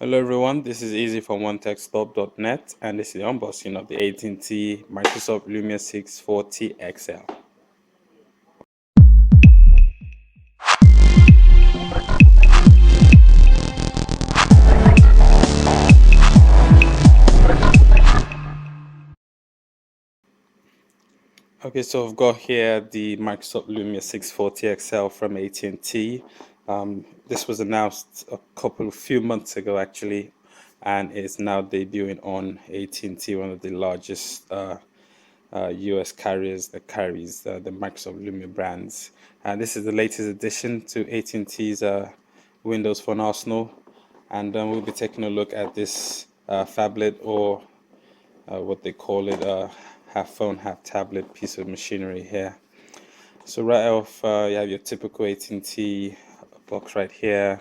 Hello everyone, this is Easy from OneTechStop.net and this is the unboxing of the AT&T Microsoft Lumia 640XL. Okay, so I've got here the Microsoft Lumia 640XL from AT&T. This was announced a few months ago actually, and it's now debuting on AT&T, one of the largest US carriers that carries the Microsoft Lumia brands. And this is the latest addition to AT&T's Windows Phone arsenal, and we'll be taking a look at this phablet, or what they call it, half phone, half tablet piece of machinery here. So right off, you have your typical AT&T box right here.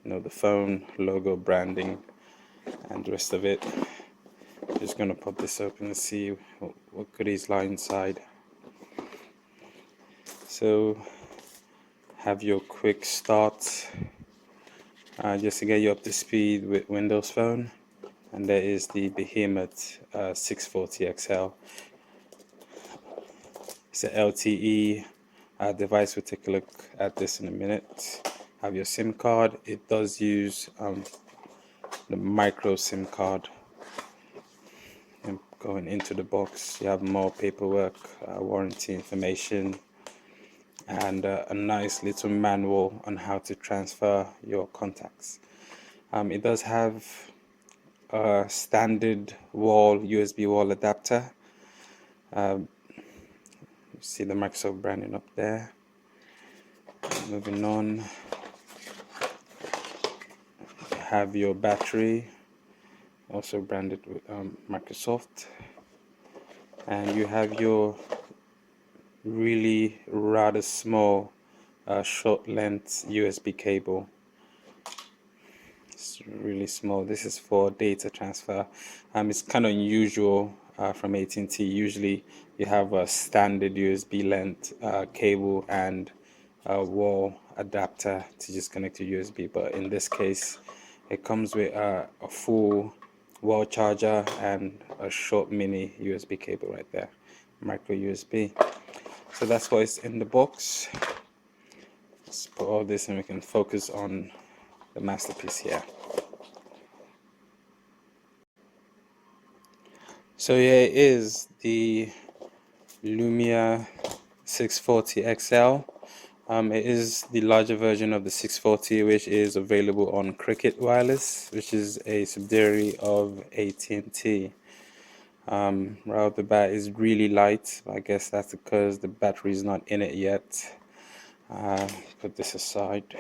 The phone logo, branding, and the rest of it. Just gonna pop this open and see what goodies lie inside. So have your quick start, just to get you up to speed with Windows Phone. And there is the behemoth 640XL. It's an LTE device. We'll take a look at this in a minute. Have your SIM card. It does use the micro SIM card. And going into the box, you have more paperwork, warranty information, and a nice little manual on how to transfer your contacts. It does have a standard USB wall adapter. You see the Microsoft branding up there. Moving on, you have your battery, also branded with Microsoft, and you have your really rather small short length USB cable. It's really small. This is for data transfer. It's kind of unusual from AT&T. Usually you have a standard USB length cable and a wall adapter to just connect to USB, but in this case it comes with a full wall charger and a short mini USB cable right there, micro USB. So that's what's in the box. Let's put all this and we can focus on the masterpiece here. So here is the Lumia 640XL. It is the larger version of the 640, which is available on Cricket Wireless, which is a subsidiary of AT&T. Right off the bat is really light. I guess that's because the battery is not in it yet. Put this aside.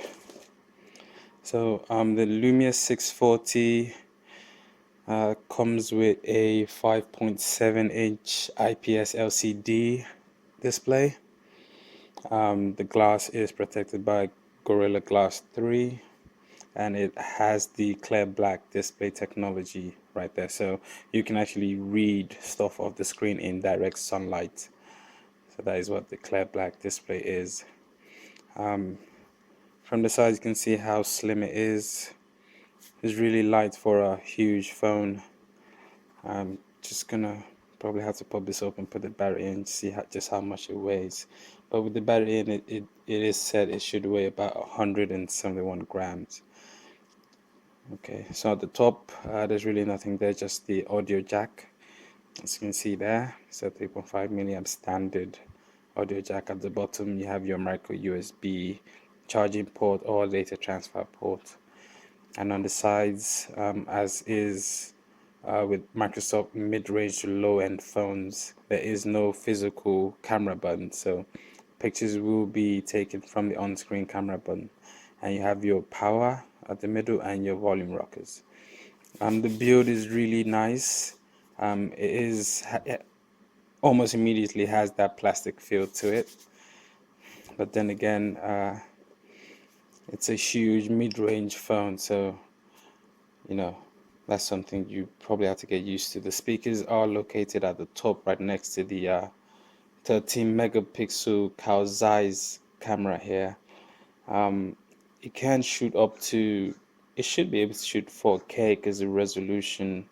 So the Lumia 640 comes with a 5.7-inch IPS LCD display. The glass is protected by Gorilla Glass 3, and it has the clear black display technology right there, so you can actually read stuff off the screen in direct sunlight. So that is what the clear black display is. From the side you can see how slim it is. It's really light for a huge phone. I'm just gonna probably have to pop this open, put the battery in, see just how much it weighs. But with the battery in it is said it should weigh about 171 grams. Okay, so at the top there's really nothing there, just the audio jack, as you can see there. So 3.5 milliamp standard audio jack. At the bottom you have your micro USB charging port or data transfer port, and on the sides, as is with Microsoft mid-range to low-end phones, there is no physical camera button, so pictures will be taken from the on-screen camera button. And you have your power at the middle and your volume rockers. The build is really nice. It almost immediately has that plastic feel to it, but then again, it's a huge mid-range phone, so that's something you probably have to get used to. The speakers are located at the top, right next to the 13 megapixel Carl Zeiss camera here. It can shoot up to it should be able to shoot 4K because the resolution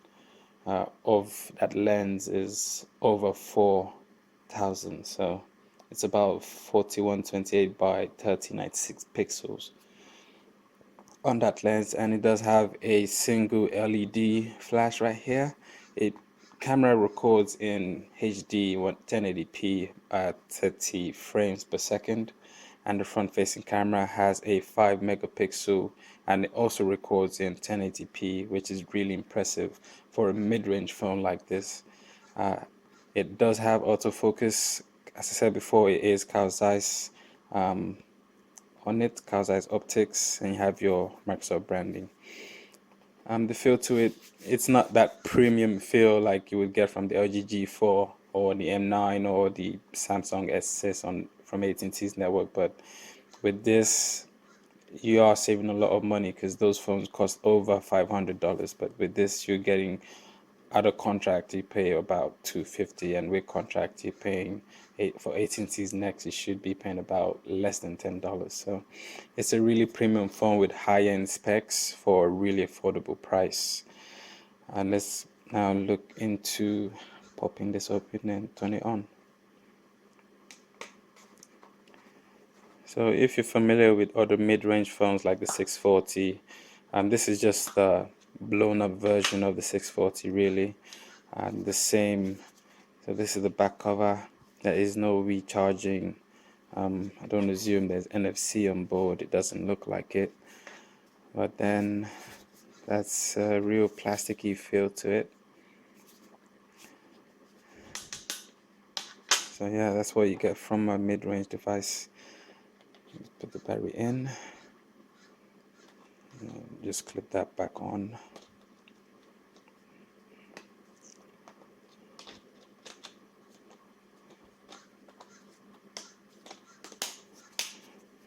of that lens is over 4000, so it's about 4128 by 3096 pixels on that lens, and it does have a single LED flash right here. It camera records in HD 1080p at 30 frames per second, and the front facing camera has a 5 megapixel, and it also records in 1080p, which is really impressive for a mid-range phone like this. It does have autofocus. As I said before, it is Carl Zeiss on it, Carl Zeiss optics, and you have your Microsoft branding. The feel to it, it's not that premium feel like you would get from the LG G4 or the M9 or the Samsung S6 from AT&T's network, but with this, you are saving a lot of money because those phones cost over $500. But with this, you're getting out of contract, you pay about $250, and with contract, you're paying for AT&T's Next, you should be paying about less than $10. So it's a really premium phone with high-end specs for a really affordable price. And let's now look into popping this open and turn it on. So if you're familiar with other mid-range phones like the 640, this is just the blown up version of the 640 really. And the same, so this is the back cover. There is no recharging. I don't assume there's NFC on board. It doesn't look like it. But then that's a real plasticky feel to it. So yeah, that's what you get from a mid-range device. Put the battery in. Just clip that back on.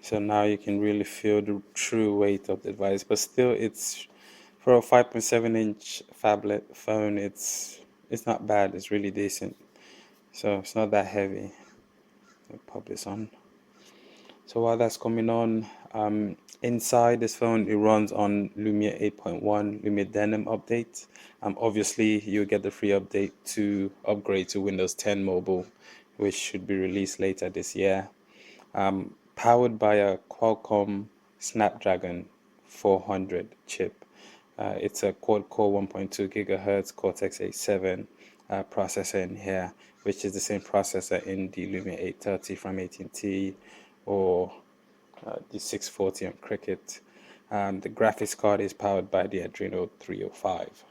So now you can really feel the true weight of the device, but still it's for a 5.7-inch phablet phone, it's not bad, it's really decent. So it's not that heavy. I'll pop this on. So while that's coming on, inside this phone, it runs on Lumia 8.1 Lumia Denim update. Obviously, you'll get the free update to upgrade to Windows 10 Mobile, which should be released later this year. Powered by a Qualcomm Snapdragon 400 chip. It's a quad-core 1.2 gigahertz Cortex A7 processor in here, which is the same processor in the Lumia 830 from AT&T or the 640 on Cricket. The graphics card is powered by the Adreno 305.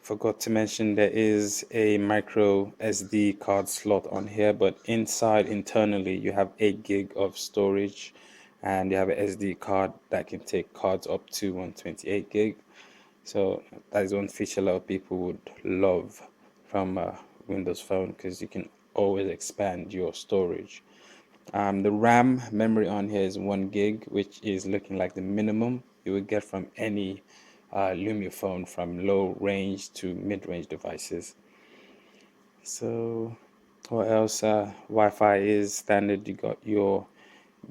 Forgot to mention there is a micro SD card slot on here, but inside internally you have 8 gig of storage, and you have an SD card that can take cards up to 128 gig. So that is one feature a lot of people would love from a Windows Phone, because you can always expand your storage. The RAM memory on here is 1 gig, which is looking like the minimum you would get from any Lumia phone, from low range to mid-range devices. So what else? Wi-Fi is standard. You got your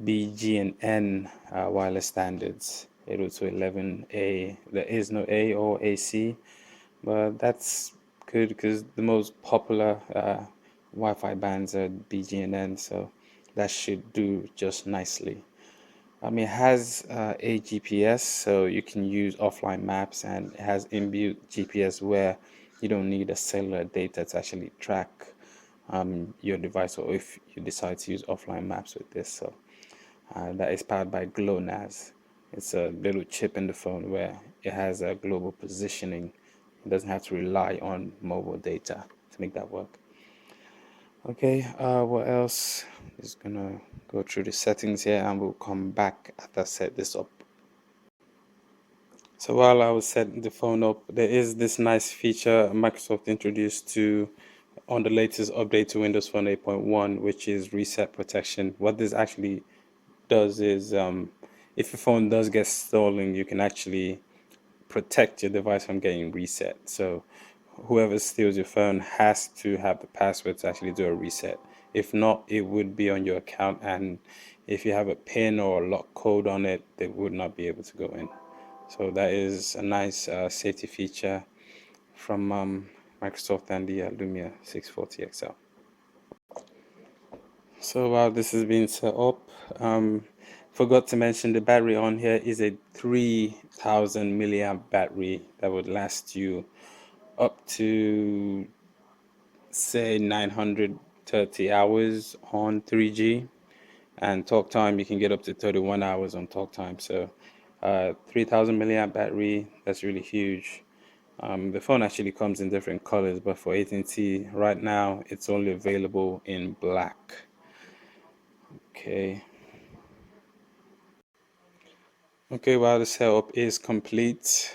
BG&N wireless standards, 802.11a. There is no A or AC, but that's good because the most popular Wi-Fi bands are BG&N, so that should do just nicely. It has a GPS, so you can use offline maps, and it has inbuilt GPS where you don't need a cellular data to actually track your device, or if you decide to use offline maps with this. So that is powered by GLONASS. It's a little chip in the phone where it has a global positioning. It doesn't have to rely on mobile data to make that work. Okay, what else? Just gonna go through the settings here, and we'll come back after I set this up. So while I was setting the phone up, there is this nice feature Microsoft introduced on the latest update to Windows Phone 8.1, which is reset protection. What this actually does is, if your phone does get stolen, you can actually protect your device from getting reset. So whoever steals your phone has to have the password to actually do a reset. If not, it would be on your account, and if you have a pin or a lock code on it, they would not be able to go in. So that is a nice safety feature from Microsoft and the Lumia 640XL. So while this is being set up, forgot to mention the battery on here is a 3000 milliamp battery that would last you up to say 930 hours on 3G, and talk time you can get up to 31 hours on talk time. So 3000 milliamp battery, that's really huge. The phone actually comes in different colors, but for AT&T right now it's only available in black. Okay, while the setup is complete,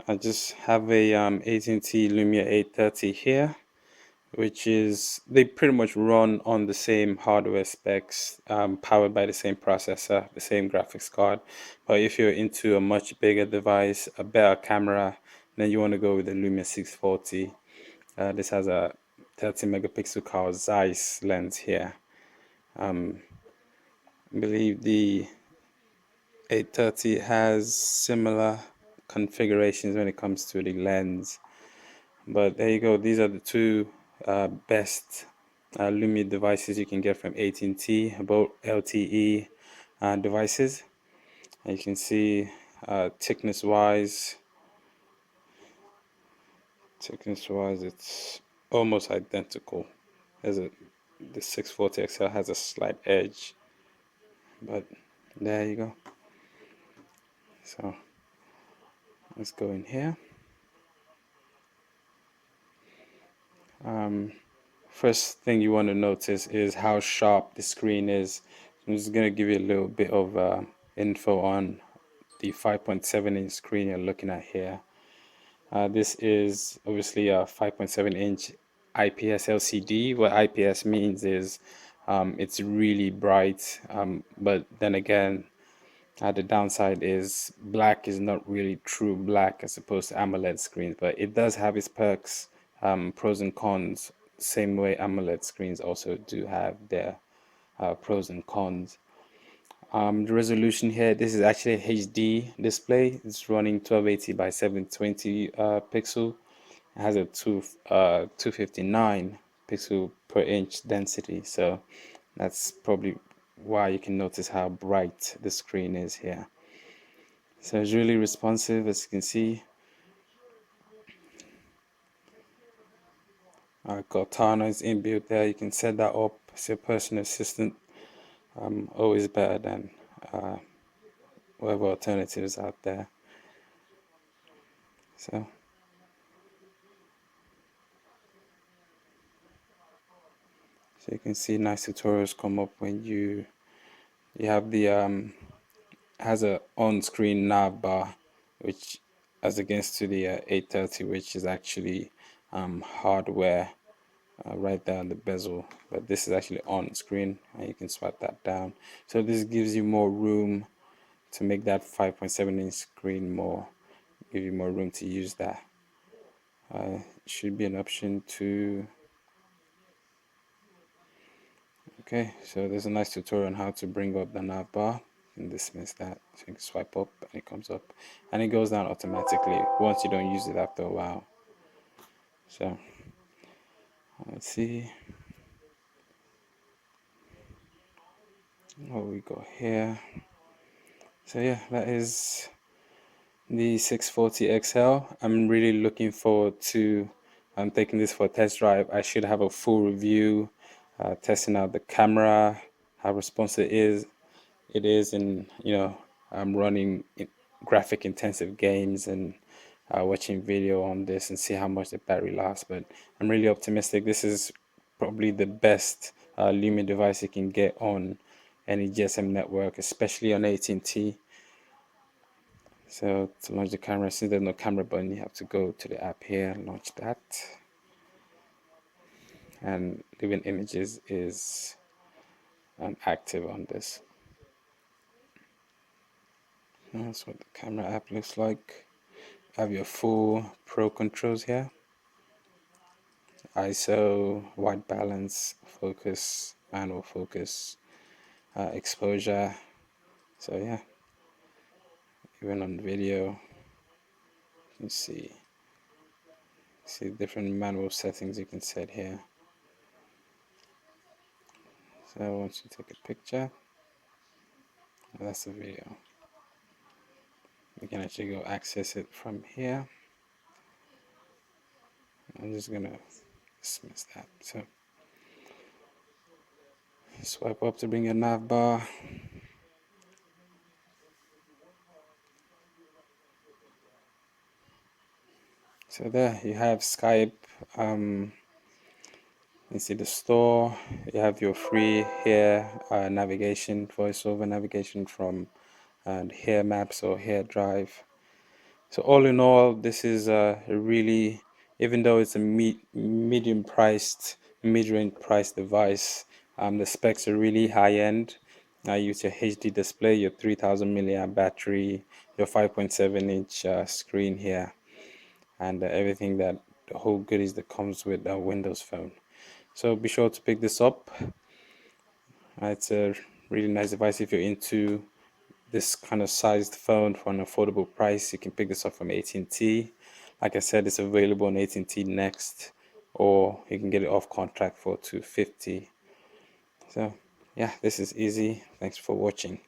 I just have a AT&T Lumia 830 here, which is, they pretty much run on the same hardware specs, powered by the same processor, the same graphics card. But if you're into a much bigger device, a better camera, then you want to go with the Lumia 640. This has a 30 megapixel Carl Zeiss lens here. I believe the 830 has similar configurations when it comes to the lens. But there you go. These are the two best Lumia devices you can get from AT&T, both LTE devices. And you can see thickness-wise, it's almost identical. The 640XL has a slight edge, but there you go. So let's go in here. First thing you want to notice is how sharp the screen is. I'm just going to give you a little bit of info on the 5.7-inch screen you're looking at here. This is obviously a 5.7-inch IPS LCD. What IPS means is it's really bright, but then again, the downside is black is not really true black as opposed to AMOLED screens, but it does have its perks, pros and cons, same way AMOLED screens also do have their pros and cons. The resolution here, this is actually a HD display. It's running 1280 by 720 pixel. It has a 259 pixel per inch density, so that's probably why you can notice how bright the screen is here. So it's really responsive, as you can see. Cortana is inbuilt there. You can set that up as your personal assistant. Always better than whatever alternatives out there. So you can see nice tutorials come up when you have the has a on-screen nav bar, which as against to the 830, which is actually hardware right there on the bezel, but this is actually on screen and you can swipe that down. So this gives you more room to make that 5.7-inch screen give you more room to use that. Should be an option to. Okay, so there's a nice tutorial on how to bring up the nav bar. You can dismiss that, so you can swipe up and it comes up, and it goes down automatically once you don't use it after a while. So let's see what we got here. So yeah, that is the 640XL. I'm really looking forward to taking this for a test drive. I should have a full review, testing out the camera, how responsive it is, and I'm running graphic intensive games and watching video on this and see how much the battery lasts. But I'm really optimistic. This is probably the best Lumia device you can get on any GSM network, especially on AT&T. So to launch the camera, since there's no camera button, you have to go to the app here, launch that, and Living Images is active on this. That's what the camera app looks like. Have your full pro controls here: ISO, white balance, focus, manual focus, exposure. So yeah, even on video, you see different manual settings you can set here. So once you take a picture, that's the video. We can actually go access it from here. I'm just gonna dismiss that. So swipe up to bring your nav bar. So there you have Skype. You see the store. You have your free here navigation, voiceover navigation from here maps or here drive. So all in all, this is a really, even though it's a medium priced, mid-range priced device, the specs are really high end. Use your HD display, your 3000 milliamp battery, your 5.7-inch screen here, and everything that the whole goodies that comes with a Windows phone. So be sure to pick this up. It's a really nice device if you're into this kind of sized phone for an affordable price. You can pick this up from AT&T. Like I said, it's available on AT&T Next, or you can get it off contract for $250. So yeah, this is easy. Thanks for watching.